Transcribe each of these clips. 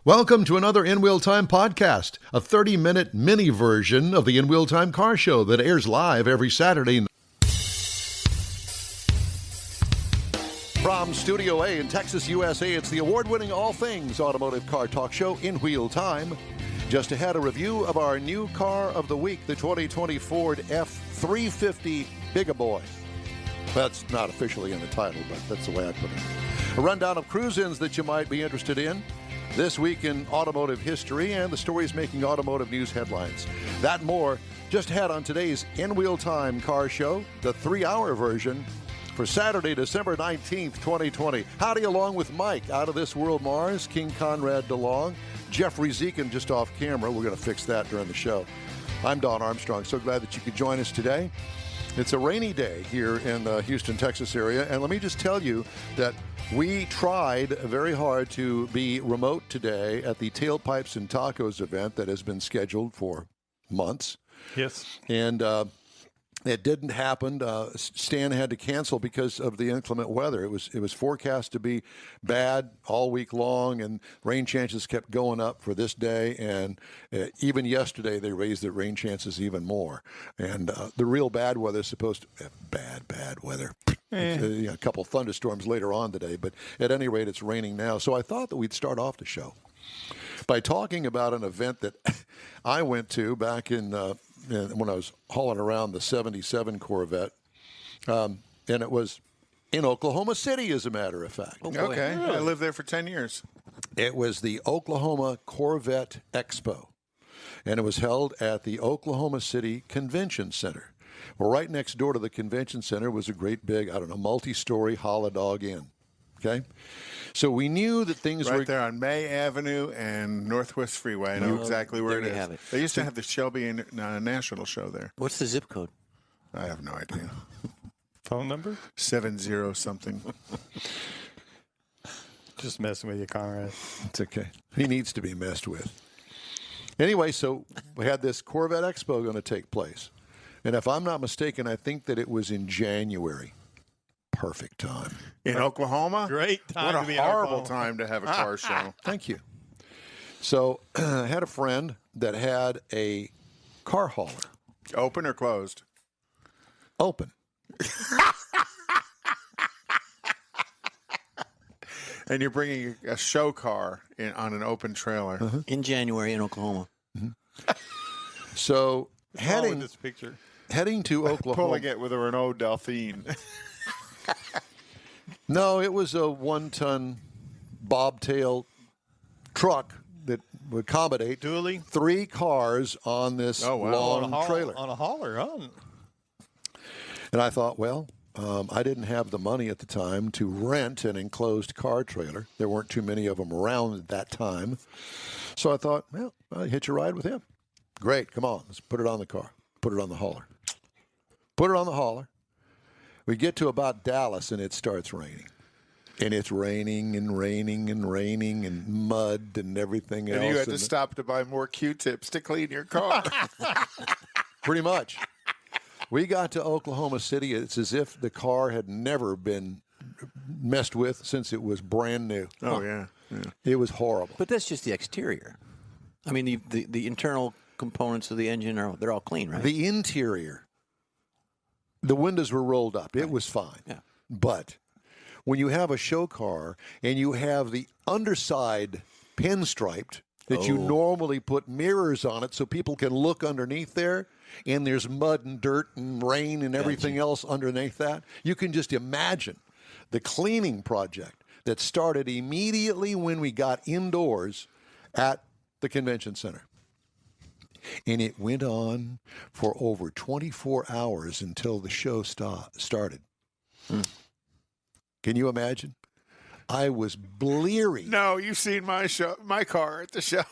Welcome to another In Wheel Time podcast, a 30-minute mini version of the In Wheel Time car show that airs live every Saturday. From Studio A in Texas, USA, it's the award-winning all things automotive car talk show, In Wheel Time. Just ahead, a review of our new car of the week, the 2020 Ford F-350 Big-A-Boy. That's not officially in the title, but that's the way I put it. A rundown of cruise-ins that you might be interested in this week in automotive history and the stories making automotive news headlines. That and more just ahead on today's In Wheel Time car show, the 3-hour version for Saturday, December 19th, 2020. Howdy, along with Mike, Out of This World Mars, King Conrad DeLong, Jeffrey Zekin just off camera. We're going to fix that during the show. I'm Don Armstrong. So glad that you could join us today. It's a rainy day here in the Houston, Texas area, and let me just tell you that we tried very hard to be remote today at the Tailpipes and Tacos event that has been scheduled for months. Yes. And it didn't happen. Stan had to cancel because of the inclement weather. It was forecast to be bad all week long, and rain chances kept going up for this day. And even yesterday, they raised the rain chances even more. And the real bad weather is supposed to bad weather. A couple thunderstorms later on today, but at any rate, it's raining now. So I thought that we'd start off the show by talking about an event that I went to back in when I was hauling around the 77 Corvette, and it was in Oklahoma City, as a matter of fact. Okay, I lived there for 10 years. It was the Oklahoma Corvette Expo, and it was held at the Oklahoma City Convention Center. Well, right next door to the convention center was a great big, multi-story Holiday Inn. Okay? So we knew that things were... Right there on May Avenue and Northwest Freeway. I know exactly where it is. Have it. They used to have the Shelby National Show there. What's the zip code? I have no idea. Phone number? 70-something. Just messing with you, Conrad. It's okay. He needs to be messed with. Anyway, so we had this Corvette Expo going to take place. And if I'm not mistaken, I think that it was in January. Perfect time. In Oklahoma? Great time. What a horrible time to have a car show. Thank you. So I had a friend that had a car hauler. Open or closed? Open. And you're bringing a show car on an open trailer. In January in Oklahoma. So Heading this picture. heading to Oklahoma. Pulling it with a Renault Delphine. No, it was a 1-ton bobtail truck that would accommodate Dually? 3 cars on this long trailer. On a hauler, huh? And I thought, well, I didn't have the money at the time to rent an enclosed car trailer. There weren't too many of them around at that time. So I thought, well, I'll hitch a ride with him. Great, come on, let's put it on the car. Put it on the hauler. Put it on the hauler. We get to about Dallas, and it starts raining. And it's raining and raining and raining and mud and everything else. And you had to stop to buy more Q-tips to clean your car. Pretty much. We got to Oklahoma City. It's as if the car had never been messed with since it was brand new. Oh, yeah. It was horrible. But that's just the exterior. I mean, the internal components of the engine, they're all clean, right? The interior, the windows were rolled up. It was fine. Yeah. But when you have a show car and you have the underside pinstriped that you normally put mirrors on it so people can look underneath there, and there's mud and dirt and rain and everything else underneath that, you can just imagine the cleaning project that started immediately when we got indoors at the convention center. And it went on for over 24 hours until the show started. Can you imagine? I was bleary. No, you've seen my car at the show.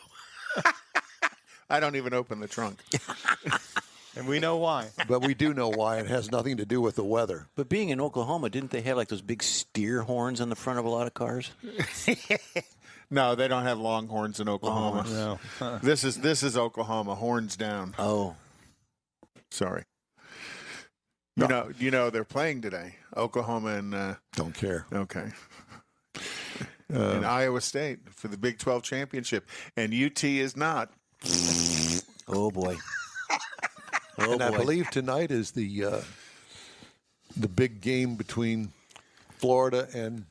I don't even open the trunk. And we know why. But we do know why. It has nothing to do with the weather. But being in Oklahoma, didn't they have like those big steer horns on the front of a lot of cars? No, they don't have longhorns in Oklahoma. No. This is Oklahoma, horns down. Oh. Sorry. No. You know they're playing today. Oklahoma and Don't care. okay. in Iowa State for the Big 12 championship, and UT is not. Oh boy. Oh And boy. I believe tonight is the big game between Florida and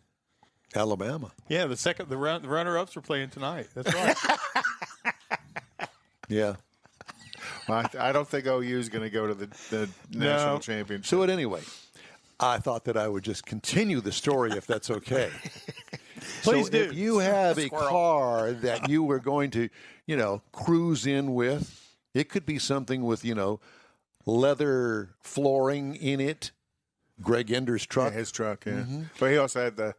Alabama. Yeah, the runner-ups are playing tonight. That's right. Yeah. Well, I don't think OU is going to go to the national championship. So at any rate, I thought that I would just continue the story if that's okay. Please so do. If you have a car that you were going to, cruise in with, it could be something with, leather flooring in it. Greg Ender's truck. Yeah, his truck, yeah. But he also had the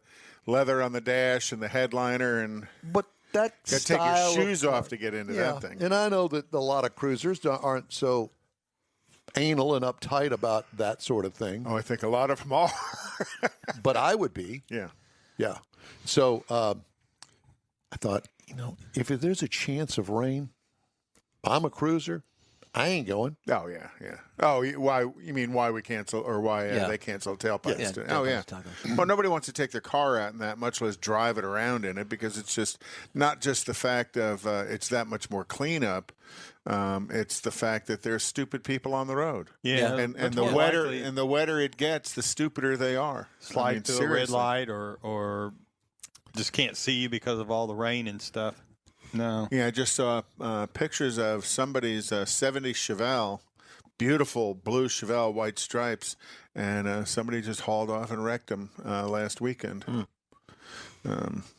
leather on the dash and the headliner, and But that got to take your shoes off to get into that thing. And I know that a lot of cruisers aren't so anal and uptight about that sort of thing. Oh, I think a lot of them are. But I would be. Yeah. Yeah. So I thought, if there's a chance of rain, I'm a cruiser. I ain't going. Oh, yeah, yeah. Oh, why? You mean why we cancel, or why they canceled Tailpipes? Yeah, Oh, yeah. Tailpipes Tacos. Well, nobody wants to take their car out in that, much less drive it around in it, because it's just not just the fact of it's that much more cleanup. It's the fact that there's stupid people on the road. Yeah, and that's the more wetter likely. and the wetter it gets, the stupider they are. Slide through a red seriously. light or just can't see you because of all the rain and stuff. No. Yeah, I just saw pictures of somebody's 70 Chevelle, beautiful blue Chevelle, white stripes, and somebody just hauled off and wrecked them last weekend.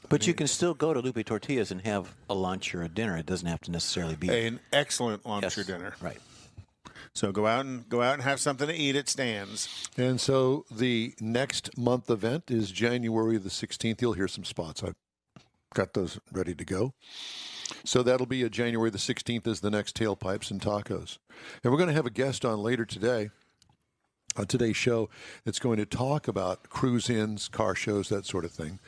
But you can still go to Lupe Tortillas and have a lunch or a dinner. It doesn't have to necessarily be An excellent lunch or Yes, dinner. Right. So go out and have something to eat at Stan's. And so the next month event is January the 16th. You'll hear some spots. I've got those ready to go. So that'll be January the 16th is the next Tailpipes and Tacos. And we're going to have a guest on later today, on today's show, that's going to talk about cruise-ins, car shows, that sort of thing.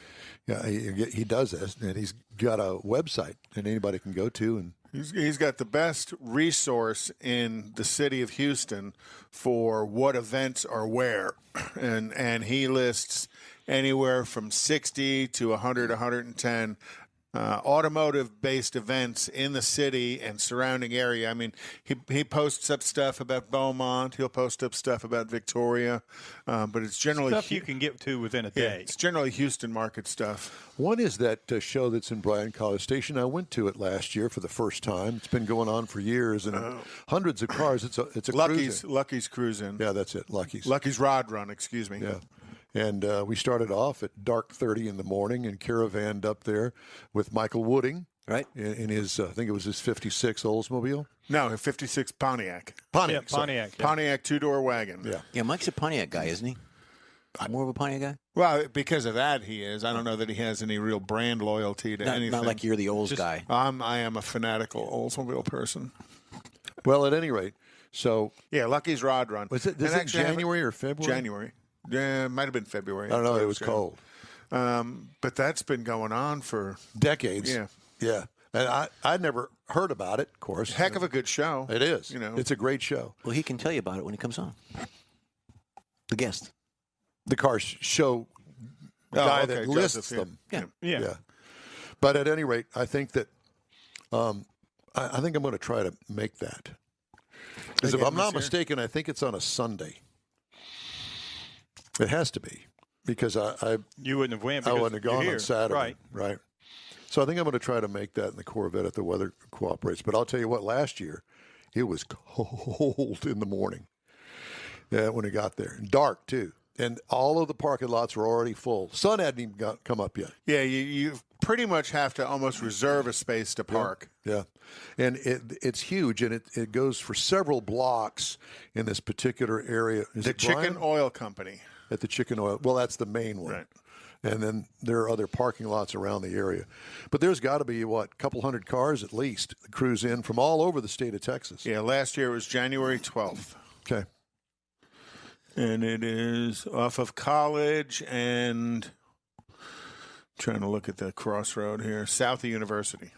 Yeah, he does this, and he's got a website that anybody can go to. And He's got the best resource in the city of Houston for what events are where, and he lists anywhere from 60 to 100, 110 automotive-based events in the city and surrounding area. I mean, he posts up stuff about Beaumont. He'll post up stuff about Victoria, but it's generally Stuff you can get to within a day. it's generally Houston market stuff. one is that show that's in Bryan College Station. I went to it last year for the first time. It's been going on for years, and hundreds of cars. It's a cruise-in. Lucky's Cruise-In. Yeah, that's it. Lucky's. Lucky's Rod Run, excuse me. Yeah. And we started off at dark 30 in the morning and caravanned up there with Michael Wooding Right. in his, I think it was his 56 Oldsmobile. No, a 56 Pontiac. Pontiac. Yeah, Pontiac. Yeah. Pontiac two-door wagon. Yeah. Yeah, Mike's a Pontiac guy, isn't he? More of a Pontiac guy? Well, because of that, he is. I don't know that he has any real brand loyalty to anything. Not like you're the Olds guy. I am a fanatical Oldsmobile person. Well, at any rate, so Yeah, Lucky's Rod Run. was it, And is it actually, I haven't- January or February? January. Yeah, it might have been February. I don't know. It was Yeah. cold. But that's been going on for Decades. Yeah. Yeah. And I'd never heard about it, of course. heck of a good show. It is. You know. It's a great show. Well, he can tell you about it when he comes on. The guest. The car show guy okay, that Joseph, lists yeah. them. Yeah. Yeah. But at any rate, I think that I think I'm going to try to make that. Because if Again I'm not this year? mistaken, I think it's on a Sunday. It has to be because I You wouldn't have went I because wouldn't have you're gone here. on Saturday. Right. Right. So I think I'm going to try to make that in the Corvette if the weather cooperates. But I'll tell you what, last year it was cold in the morning when it got there. Dark too. And all of the parking lots were already full. Sun hadn't even come up yet. Yeah, you pretty much have to almost reserve a space to park. Yeah. And it's huge, and it goes for several blocks in this particular area. Is The it Brian? Chicken Oil Company. At the Chicken Oil. Well, that's the main one. Right. And then there are other parking lots around the area. But there's got to be, a couple hundred cars at least that cruise in from all over the state of Texas. Yeah, last year it was January 12th. Okay. And it is off of College and trying to look at the crossroad here, south of University.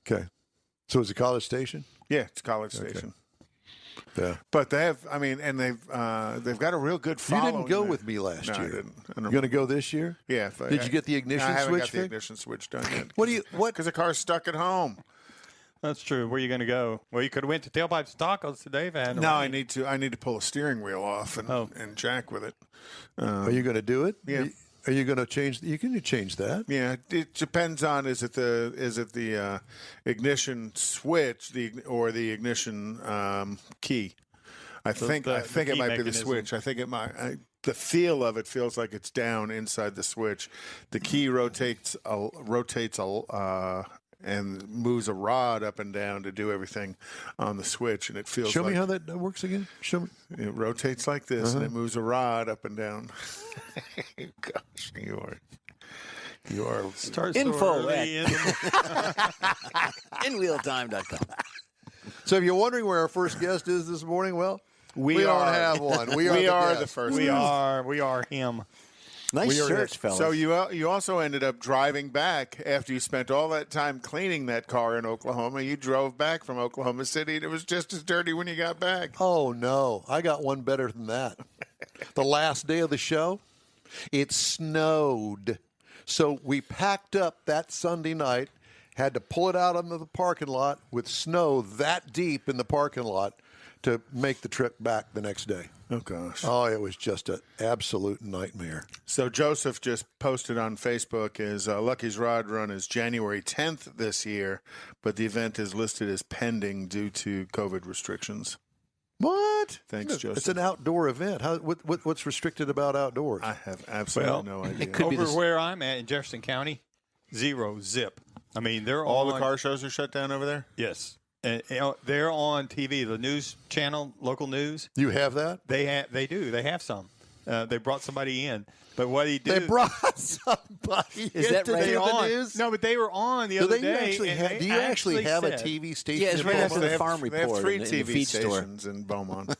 Okay. So is it College Station? Yeah, it's College Station. Yeah. But they have, and they've got a real good You following. didn't go with me last No, year. I didn't. You're going to go this year? Yeah. Did you get the ignition I haven't switch got the fixed? ignition switch done yet. What? Because the car's stuck at home. That's true. Where are you going to go? Well, you could have went to Tailpipes Tacos today if I had No, I need to pull a steering wheel off and Oh. jack with it. Are you going to do it? Yeah. Are you going to change? You can change that. Yeah, it depends on is it the ignition switch or the ignition key. I think the it key might be the mechanism. switch. I think it might. The feel of it feels like it's down inside the switch. The key rotates and moves a rod up and down to do everything on the switch, and it feels. Show like me how that works again. Show me. it rotates like this, and it moves a rod up and down. Gosh, you are. Start Info so early in the InWheelTime.com. So if you're wondering where our first guest is this morning, well, we don't have one. We are the the first. We guest. we are him. Nice We are search, here. fellas. So you also ended up driving back after you spent all that time cleaning that car in Oklahoma. You drove back from Oklahoma City, and it was just as dirty when you got back. Oh, no. I got one better than that. The last day of the show, it snowed. So we packed up that Sunday night, had to pull it out into the parking lot with snow that deep in the parking lot to make the trip back the next day. Oh, gosh. Oh, it was just an absolute nightmare. So Joseph just posted on Facebook his Lucky's Rod Run is January 10th this year, but the event is listed as pending due to COVID restrictions. What? Thanks, Joseph. It's an outdoor event. What's restricted about outdoors? I have absolutely no idea. it could be Over the- where I'm at in Jefferson County, zero zip. I mean, they're All on the car shows are shut down over there? Yes, and they're on TV, the news channel, local news. You have that? They have some. They brought somebody in, but what he did? They brought somebody Is that into right? the on. news? No, but they were on the Do other they day. actually and have? they Do you actually have a said- TV station? Yeah, it's in right Beaumont? after the farm They have report 3 in the TV feed store. stations in Beaumont.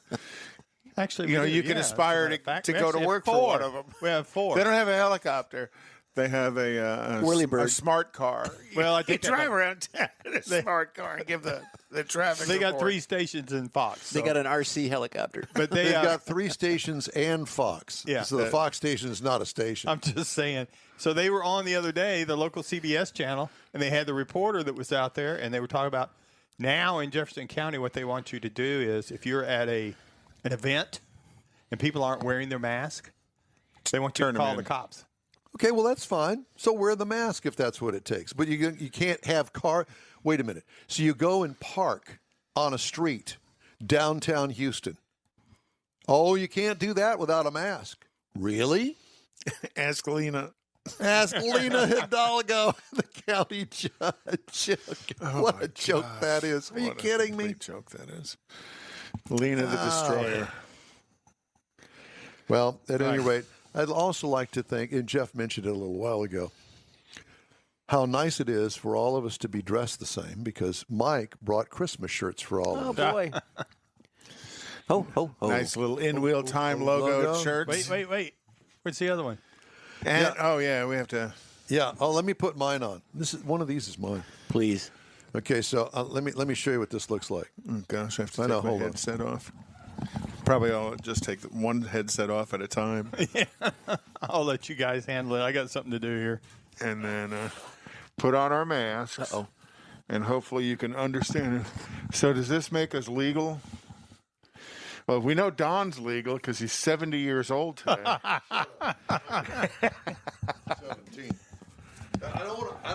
Actually, You know, we do, you can yeah, aspire as a matter of fact. to We go to actually have work for 4. one of them. We have 4. They don't have a helicopter. They have a Whirlybird. smart car. Well, I you think that drive might- around town in a smart car and give the traffic. They got report. 3 stations in Fox. They so- got an RC helicopter. but They've they got 3 stations and Fox. Yeah. So the Fox station is not a station. I'm just saying. So they were on the other day, the local CBS channel, and they had the reporter that was out there, and they were talking about now in Jefferson County what they want you to do is if you're at an event and people aren't wearing their mask, they want you Turn to 'em call in. the cops. Okay, well, that's fine. So wear the mask if that's what it takes. But you can't have car. Wait a minute. So you go and park on a street downtown Houston. Oh, you can't do that without a mask. Really? Ask Lena. Ask Lena Hidalgo, the county judge. What a joke that is. Are you What a kidding me? complete joke that is. Lena the Destroyer. Well, at any rate, I'd also like to thank, and Jeff mentioned it a little while ago, how nice it is for all of us to be dressed the same because Mike brought Christmas shirts for all Oh, of us. boy. Ho, ho, ho. Nice little in-wheel time logo logo. shirts. Wait. Where's the other one? And, we have to. Yeah. Oh, let me put mine on. One of these is mine. Please. Okay, so let me show you what this looks like. Oh, gosh, I have to I take know, my hold on. headset off. Probably I'll just take one headset off at a time. I'll let you guys handle it. I got something to do here. And then put on our masks. Uh-oh. And hopefully you can understand it. So does this make us legal? Well, we know Don's legal because he's 70 years old today. 17. I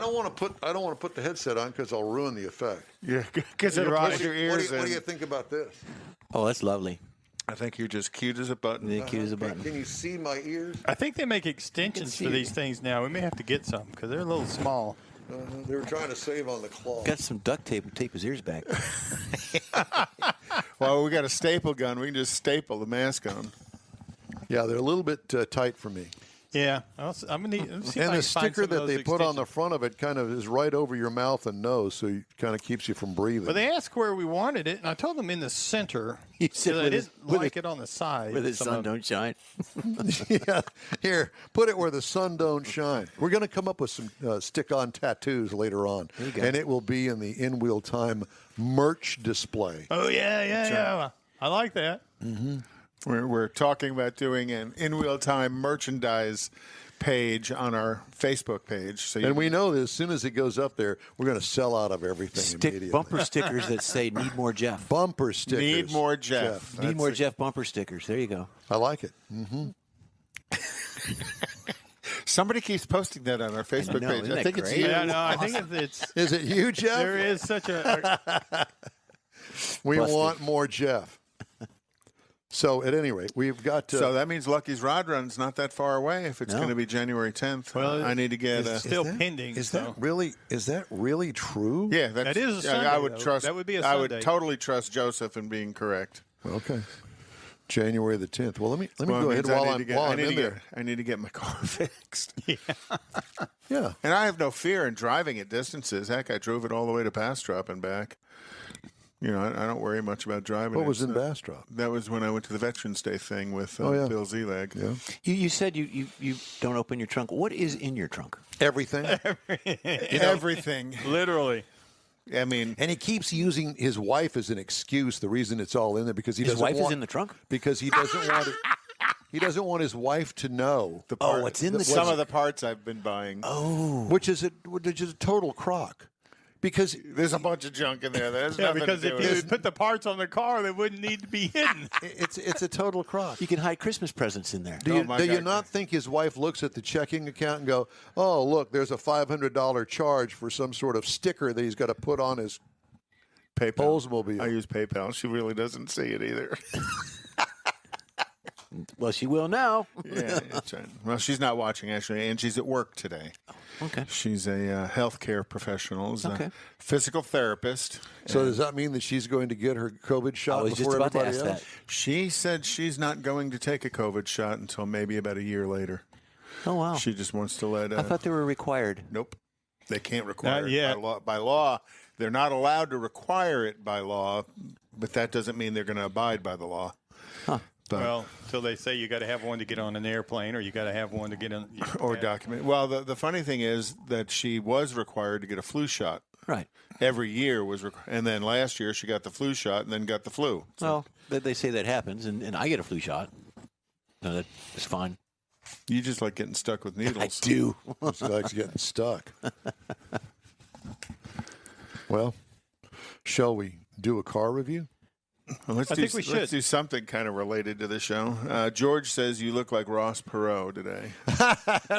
don't want to put the headset on because I'll ruin the effect. Yeah, because it'll You're right. push your What ears do you in. think about this? Oh, that's lovely. I think you're just cute as a button. The cute as a button. Can you see my ears? I think they make extensions see for it. these things now. We may have to get some because they're a little small. They were trying to save on the claw. Got some duct tape and tape his ears back. Well, we got a staple gun. We can just staple the mask on. Yeah, they're a little bit tight for me. Yeah, I'm gonna need. Let's see if And I the can find sticker some of that those they put on the extensions. front of it kind of is right over your mouth and nose, so it kind of keeps you from breathing. But they asked where we wanted it, and I told them in the center. He said because I with his- didn't with like his- it on the side. Where the Some sun of- don't shine. Yeah, here, put it where the sun don't shine. We're going to come up with some stick-on tattoos later on, you go. and it will be in the In-Wheel Time merch display. Oh yeah. I like that. We're talking about doing an in-wheel time merchandise page on our Facebook page. So And we know that as soon as it goes up there, we're going to sell out of everything immediately. Bumper stickers that say "Need more Jeff." Bumper stickers. Need more Jeff. Need more Jeff bumper stickers. There you go. I like it. Somebody keeps posting that on our Facebook know, page. isn't I that think it's great? you. Yeah, no, I think it's Is it you, Jeff? there is such a We Busted. want more Jeff. So at any rate, we've got So that means Lucky's Rod Run's not that far away. If it's No. going to be January 10th, Well, I need to get a. still pending. Is so. that really true? Yeah, That is a I Sunday, would though. trust. That would be a I would Sunday. totally trust Joseph in being correct. Okay. January the 10th. Well, let me Well, go it ahead means while I I'm need to in get- there. I need to get my car fixed. Yeah. And I have no fear in driving at distances. Heck, I drove it all the way to Bastrop and back. You know, I don't worry much about driving. What was It's in the- Bastrop? That was when I went to the Veterans Day thing with yeah. Bill Zelag. Yeah. You said you don't open your trunk. What is in your trunk? Everything. Everything. Literally. I mean, And he keeps using his wife as an excuse. The reason it's all in there because he His doesn't wife want, is in the trunk? because he doesn't want it. He doesn't want his wife to know the Oh, what's in the some trunk? of the parts I've been buying. which is a total crock. Because There's a bunch of junk in there. There's Yeah, nothing because to do if with you it. put the parts on the car, they wouldn't need to be hidden. it's a total crock. You can hide Christmas presents in there. Do you, Oh, my do you God. not think his wife looks at the checking account and go, "Oh, look, there's a $500 charge for some sort of sticker that he's got to put on his PayPal. Oldsmobile"? I use PayPal. She really doesn't see it either. Well, she will now. Yeah, it's right. Well, she's not watching actually, and she's at work today. Okay. She's a healthcare professional, is Okay. a physical therapist. So does that mean that she's going to get her COVID I shot was just before about to everybody ask else? that. She said she's not going to take a COVID shot until maybe about a year later. Oh wow. She just wants to let. I thought they were required. Nope, they can't require Not it yet. by law. By law, they're not allowed to require it by law, but that doesn't mean they're going to abide by the law. But, Well, until they say you got to have one to get on an airplane, or you got to have one to get on. or document. Well, the funny thing is that she was required to get a flu shot. Right. Every year was, and then last year she got the flu shot and then got the flu. Well, they say that happens, and I get a flu shot. No, that is fine. You just like getting stuck with needles. do. She likes getting stuck. Well, shall we do a car review? Well, I think we let's should. do something kind of related to the show. George says you look like Ross Perot today.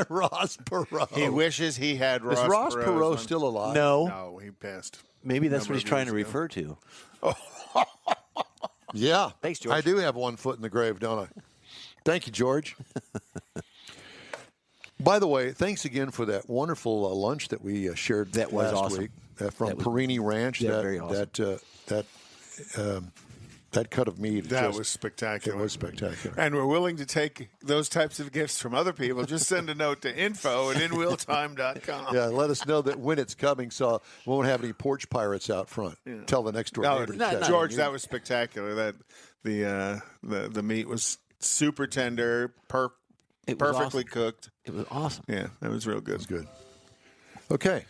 Ross Perot. He wishes he had Ross. Is Ross Perot's Perot on- still alive? No. No, he passed. Maybe that's Number what he's of trying to years ago. refer to. Yeah. Thanks, George. I do have one foot in the grave, don't I? Thank you, George. By the way, thanks again for that wonderful lunch that we shared That was last awesome. week from That was- Perini Ranch. yeah, that, very awesome. that cut of meat. That just- was spectacular. It was spectacular. And we're willing to take those types of gifts from other people. Just send a note to info@inwheeltime.com. Yeah, let us know that when it's coming, so we won't have any porch pirates out front. Tell the next door No, neighbor to not- check. not- George, that was spectacular. That the meat was super tender, It was perfectly awesome. cooked. It was awesome. Yeah, that was real good. Good. Okay.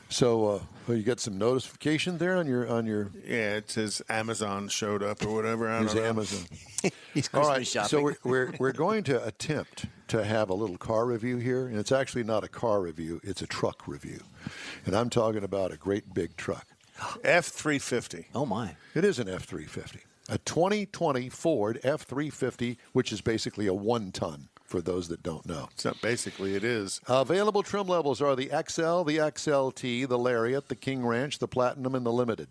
So you got some notification there on your Yeah, it says Amazon showed up or whatever. I his don't know. Amazon. He's All Christmas right, shopping. so we're going to attempt to have a little car review here, and it's actually not a car review; it's a truck review, and I'm talking about a great big truck. F-350. oh my. It is an F-350, a 2020 Ford F-350, which is basically a 1-ton. For those that don't know. So basically, it is. Available trim levels are the XL, the XLT, the Lariat, the King Ranch, the Platinum, and the Limited.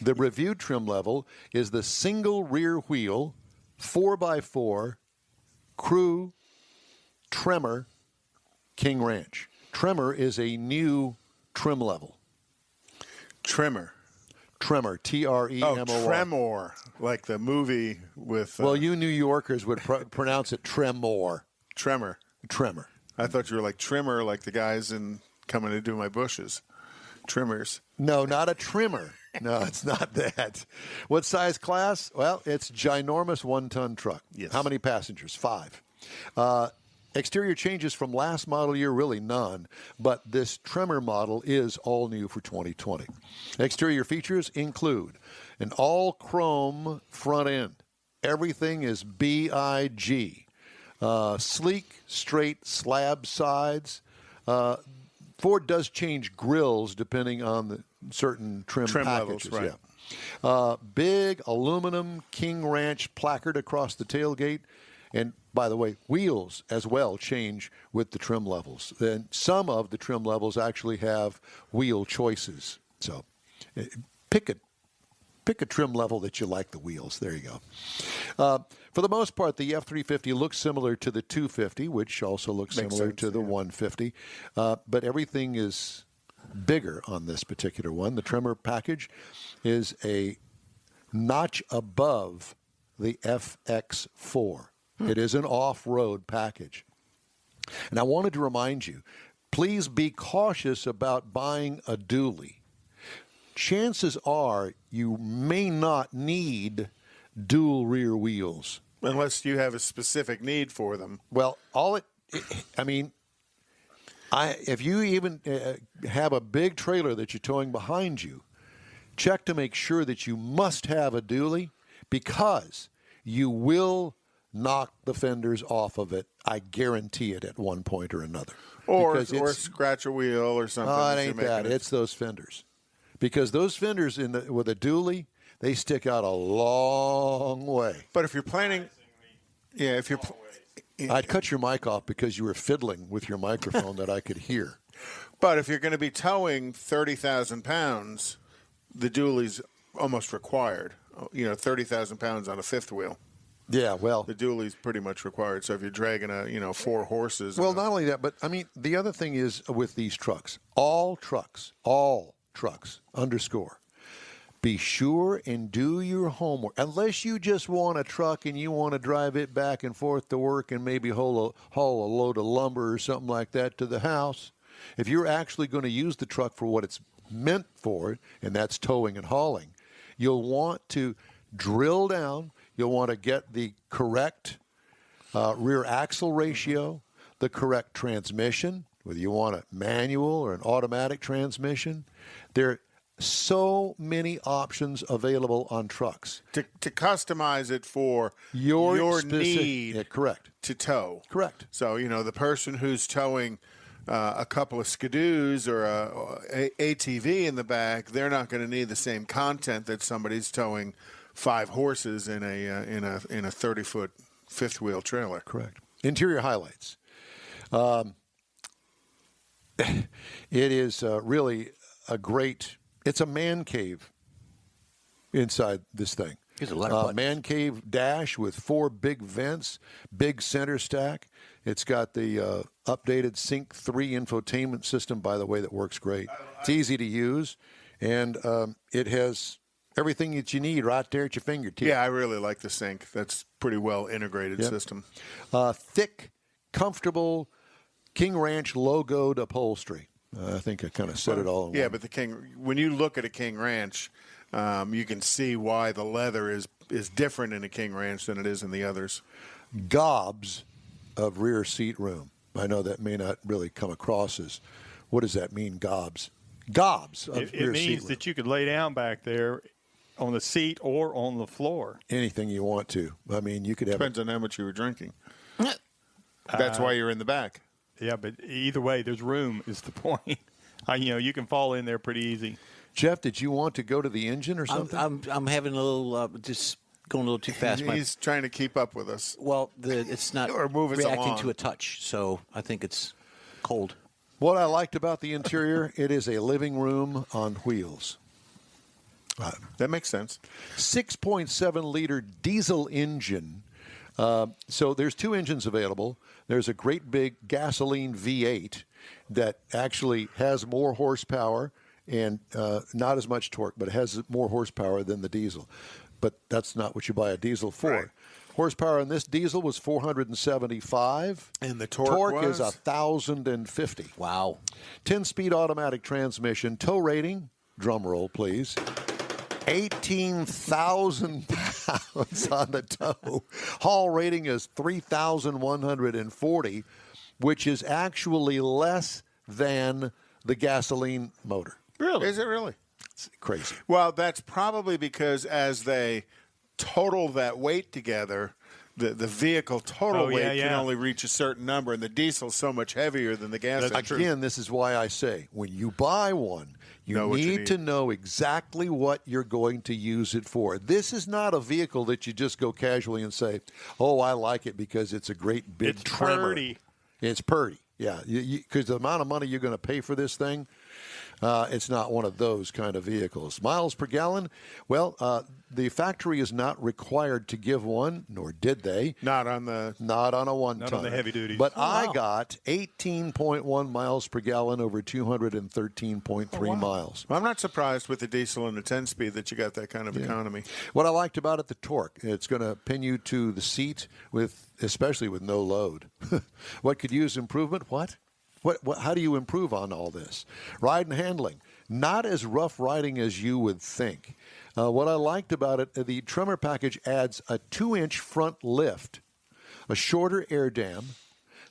The reviewed trim level is the single rear wheel, 4x4, crew, Tremor, King Ranch. Tremor is a new trim level. Tremor. Tremor, T-R-E-M-O-R. Oh, Tremor, like the movie with. Well, you New Yorkers would pronounce it Tremor. Tremor. Tremor. I thought you were like trimmer, like the guys in Coming to Do My Bushes. Trimmers. No, not a trimmer. No, it's not that. What size class? Well, it's ginormous 1-ton truck. Yes. How many passengers? 5. Exterior changes from last model year, really none, but this Tremor model is all new for 2020. Exterior features include an all-chrome front end. Everything is BIG. Sleek, straight slab sides. Ford does change grills depending on the certain trim packages. Levels, right. Big aluminum King Ranch placard across the tailgate. And by the way, wheels as well change with the trim levels. And some of the trim levels actually have wheel choices. So pick a trim level that you like the wheels. There you go. For the most part, the F-350 looks similar to the 250, which also looks similar to the 150. But everything is bigger on this particular one. The Tremor package is a notch above the FX4. It is an off-road package. And I wanted to remind you, please be cautious about buying a dually. Chances are you may not need dual rear wheels. Unless you have a specific need for them. Well, if you even have a big trailer that you're towing behind you, check to make sure that you must have a dually, because you will knock the fenders off of it. I guarantee it at one point or another. Or scratch a wheel or something. Oh, it ain't that. It's those fenders. Because those fenders with a dually, they stick out a long way. But if you're planning, I'd cut your mic off because you were fiddling with your microphone that I could hear. But if you're going to be towing 30,000 pounds, the dually's almost required. 30,000 pounds on a fifth wheel. Yeah, well, the dually's pretty much required. So if you're dragging 4 horses. Well, not only that, but I mean, the other thing is with these trucks, all trucks, be sure and do your homework. Unless you just want a truck and you want to drive it back and forth to work and maybe haul a load of lumber or something like that to the house. If you're actually going to use the truck for what it's meant for, and that's towing and hauling, you'll want to drill down. You'll want to get the correct rear axle ratio, the correct transmission, whether you want a manual or an automatic transmission. There are so many options available on trucks. To customize it for your need to tow. Correct. So, the person who's towing a couple of skidoos or a ATV in the back, they're not going to need the same content that somebody's towing 5 horses in a 30-foot fifth wheel trailer. Correct. Interior highlights. It is really a great. It's a man cave inside this thing. There's a lot of man cave dash with 4 big vents, big center stack. It's got the updated Sync 3 infotainment system, by the way, that works great. It's easy to use, and it has everything that you need right there at your fingertips. Yeah, I really like the Sync. That's pretty well integrated system. Thick, comfortable King Ranch logoed upholstery. I think I kind of said it all in one. Yeah, but when you look at a King Ranch, you can see why the leather is different in a King Ranch than it is in the others. Gobs of rear seat room. I know that may not really come across as, what does that mean, gobs? Gobs of rear seat room. It means that you could lay down back there on the seat or on the floor. Anything you want to. I mean, you could have. Depends on how much you were drinking. That's why you're in the back. Yeah, but either way, there's room is the point. You can fall in there pretty easy. Jeff, did you want to go to the engine or something? I'm having a little, just going a little too fast. He's trying to keep up with us. Well, it's not reacting to a touch, so I think it's cold. What I liked about the interior, it is a living room on wheels. That makes sense. 6.7-liter diesel engine. So there's 2 engines available. There's a great big gasoline V8 that actually has more horsepower and not as much torque, but it has more horsepower than the diesel. But that's not what you buy a diesel for. Right. Horsepower in this diesel was 475. And the torque is 1,050. Wow. 10-speed automatic transmission. Tow rating, drum roll please, 18,000 pounds on the tow. Haul rating is 3,140, which is actually less than the gasoline motor. Really? Is it really? It's crazy. Well, that's probably because as they total that weight together, the vehicle total weight can only reach a certain number, and the diesel's so much heavier than the gas engine. Again, this is why I say when you buy one, you need to know exactly what you're going to use it for. This is not a vehicle that you just go casually and say, oh, I like it because it's a great big trimmer. Purdy. It's purdy, yeah. Because the amount of money you're going to pay for this thing, it's not one of those kind of vehicles. Miles per gallon, well, the factory is not required to give one, nor did they. Not on a one-ton. Not on the heavy duties. But I got 18.1 miles per gallon over 213.3 miles. Well, I'm not surprised with the diesel and the 10-speed that you got that kind of economy. What I liked about it, the torque. It's going to pin you to the seat, especially with no load. What could use improvement? What? How do you improve on all this? Ride and handling. Not as rough riding as you would think. What I liked about it, the trimmer package adds a 2-inch front lift, a shorter air dam,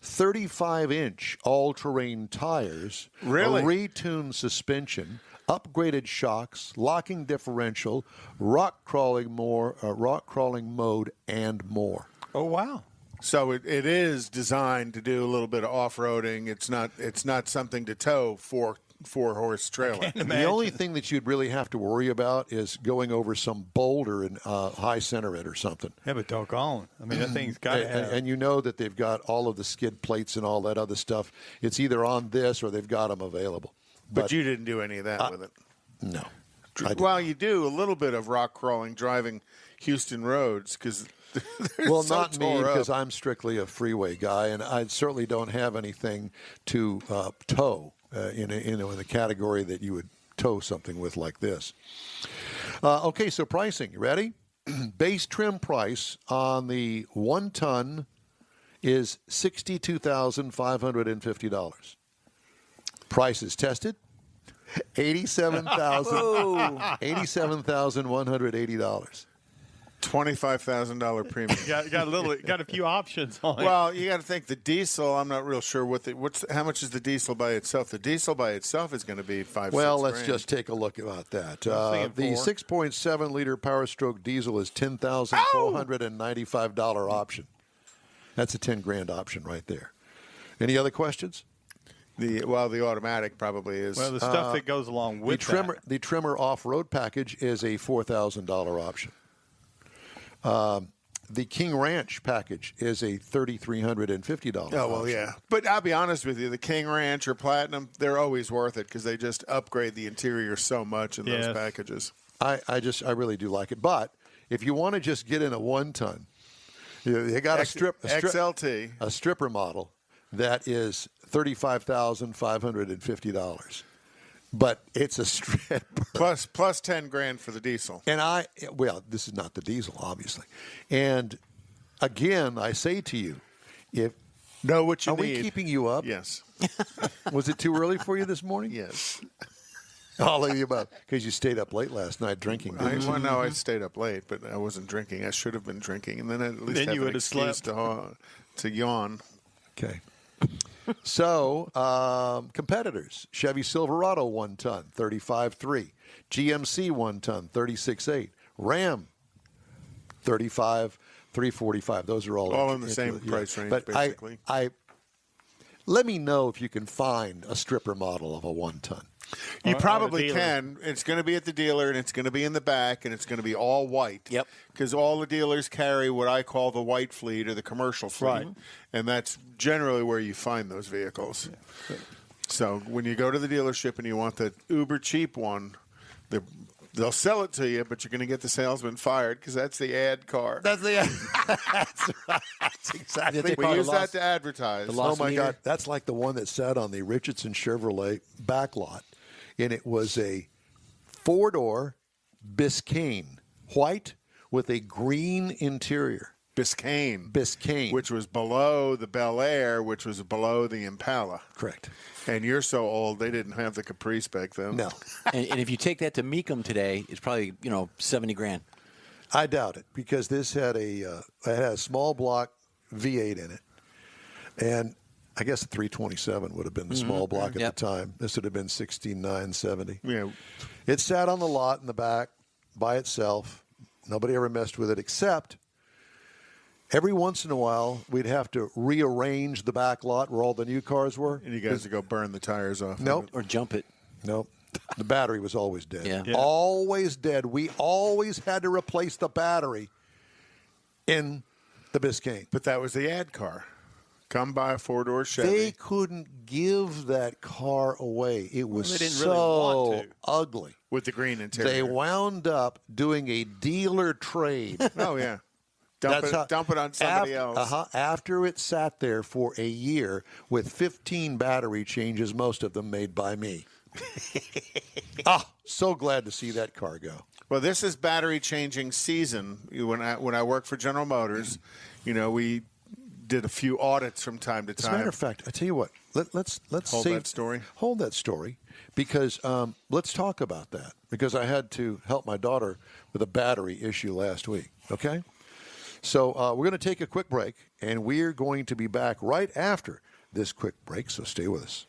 35-inch all-terrain tires, Really? a retuned suspension, upgraded shocks, locking differential, rock crawling mode, and more. Oh, wow. So it is designed to do a little bit of off-roading. It's not something to tow four-horse trailer. The only thing that you'd really have to worry about is going over some boulder and high center it or something. Yeah, but doggone. I mean, that thing's got to have. And you know that they've got all of the skid plates and all that other stuff. It's either on this or they've got them available. But you didn't do any of that with it. No. Well, you do a little bit of rock crawling driving Houston roads because well, so not me tore up. because I'm strictly a freeway guy, and I certainly don't have anything to tow in the category that you would tow something with like this. Okay, so pricing. You ready? Base trim price on the 1-ton is $62,550. Price is tested. $87,180. $25,000 premium. got a few options on it. Well, you got to think the diesel. I'm not real sure how much is the diesel by itself. The diesel by itself is going to be $5,000. Well, let's just take a look about that. The 6.7 liter Power Stroke diesel is $10,495 option. That's a $10,000 option right there. Any other questions? The automatic probably is. Well, the stuff that goes along with the trimmer off-road package is a $4,000 option. The King Ranch package is a $3,350 option. Oh, well, yeah. But I'll be honest with you, the King Ranch or Platinum, they're always worth it because they just upgrade the interior so much in those packages. I really do like it. But if you want to just get in a 1-ton, they got XLT. A stripper model that is $35,550. But it's a stripper. Plus $10,000 for the diesel. And this is not the diesel, obviously. And again, I say to you, know what you need. Are we keeping you up? Yes. Was it too early for you this morning? Yes. All of you about because you stayed up late last night drinking. No, I stayed up late, but I wasn't drinking. I should have been drinking, and then at least you would have slept to yawn. Okay. So, competitors: Chevy Silverado 1-ton, $35,300; GMC 1-ton, $36,800; Ram, $35,345. Those are all in the same price range, but basically. Let me know if you can find a stripper model of a 1-ton. You probably can. It's going to be at the dealer, and it's going to be in the back, and it's going to be all white. Yep. Because all the dealers carry what I call the white fleet or the commercial fleet. Right. And that's generally where you find those vehicles. So when you go to the dealership and you want the uber cheap one, they'll sell it to you, but you're going to get the salesman fired because that's the ad car. That's the that's right. That's exactly. We use that to advertise. Oh my God, that's like the one that sat on the Richardson Chevrolet back lot, and it was a 4-door Biscayne, white with a green interior. Biscayne. Which was below the Bel Air, which was below the Impala. Correct. And you're so old, they didn't have the Caprice back then. No. and if you take that to Mecum today, it's probably $70,000. I doubt it, because this had it had a small block V8 in it, and I guess a 327 would have been the small block at the time. This would have been 16,970. Yeah. It sat on the lot in the back by itself. Nobody ever messed with it, except every once in a while we'd have to rearrange the back lot where all the new cars were. And you guys would go burn the tires off. Nope. Or jump it. Nope. The battery was always dead. Yeah. Always dead. We always had to replace the battery in the Biscayne. But that was the ad car. Come buy a four-door Chevy. They couldn't give that car away. It was they didn't so really want to. ugly. With the green interior. They wound up doing a dealer trade. Oh, yeah. Dump it on somebody else. After it sat there for a year with 15 battery changes, most of them made by me. So glad to see that car go. Well, this is battery changing season. When I worked for General Motors, we did a few audits from time to time. As a matter of fact, I tell you what, let's hold save that story. Hold that story, because let's talk about that, because I had to help my daughter with a battery issue last week. Okay, so we're going to take a quick break, and we're going to be back right after this quick break. So stay with us.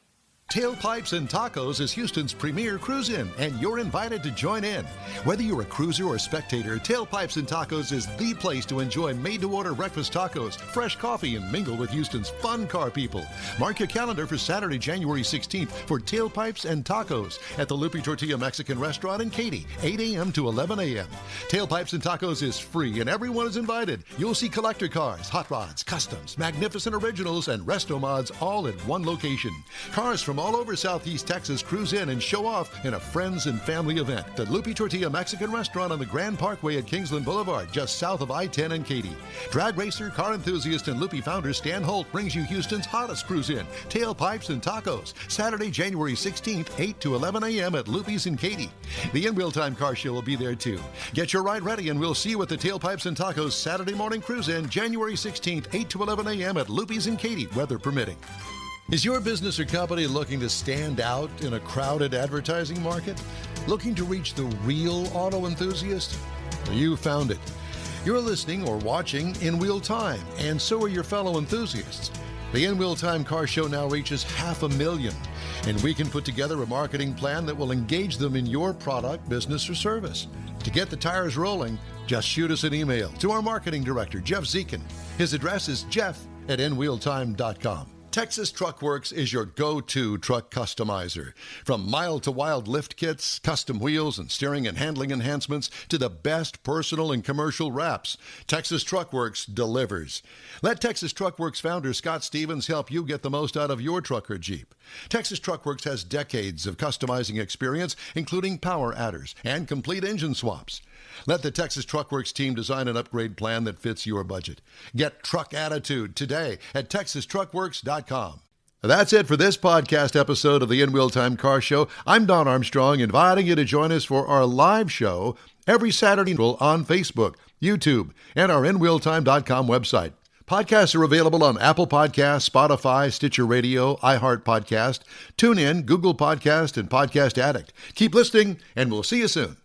Tailpipes and Tacos is Houston's premier cruise-in, and you're invited to join in. Whether you're a cruiser or spectator, Tailpipes and Tacos is the place to enjoy made-to-order breakfast tacos, fresh coffee, and mingle with Houston's fun car people. Mark your calendar for Saturday, January 16th for Tailpipes and Tacos at the Lupe Tortilla Mexican Restaurant in Katy, 8 a.m. to 11 a.m. Tailpipes and Tacos is free, and everyone is invited. You'll see collector cars, hot rods, customs, magnificent originals, and resto mods all at one location. Cars from all over Southeast Texas cruise in and show off in a friends and family event. The Lupe Tortilla Mexican Restaurant on the Grand Parkway at Kingsland Boulevard, just south of I-10 and Katy. Drag racer, car enthusiast, and Lupe founder Stan Holt brings you Houston's hottest cruise in, Tailpipes and Tacos, Saturday, January 16th, 8 to 11 a.m. at Lupe's in Katy. The In Wheel Time Car Show will be there too. Get your ride ready, and we'll see you at the Tailpipes and Tacos Saturday morning cruise in, January 16th, 8 to 11 a.m. at Lupe's in Katy, weather permitting. Is your business or company looking to stand out in a crowded advertising market? Looking to reach the real auto enthusiast? Well, you found it. You're listening or watching In Wheel Time, and so are your fellow enthusiasts. The In Wheel Time Car Show now reaches 500,000, and we can put together a marketing plan that will engage them in your product, business, or service. To get the tires rolling, just shoot us an email to our marketing director, Jeff Zekin. His address is jeff@inwheeltime.com. Texas Truck Works is your go-to truck customizer. From mild to wild lift kits, custom wheels, and steering and handling enhancements to the best personal and commercial wraps, Texas Truck Works delivers. Let Texas Truck Works founder Scott Stevens help you get the most out of your truck or Jeep. Texas Truck Works has decades of customizing experience, including power adders and complete engine swaps. Let the Texas Truck Works team design an upgrade plan that fits your budget. Get truck attitude today at TexasTruckWorks.com. That's it for this podcast episode of the In Wheel Time Car Show. I'm Don Armstrong, inviting you to join us for our live show every Saturday on Facebook, YouTube, and our InWheelTime.com website. Podcasts are available on Apple Podcasts, Spotify, Stitcher Radio, iHeart Podcast, TuneIn, Google Podcast, and Podcast Addict. Keep listening, and we'll see you soon.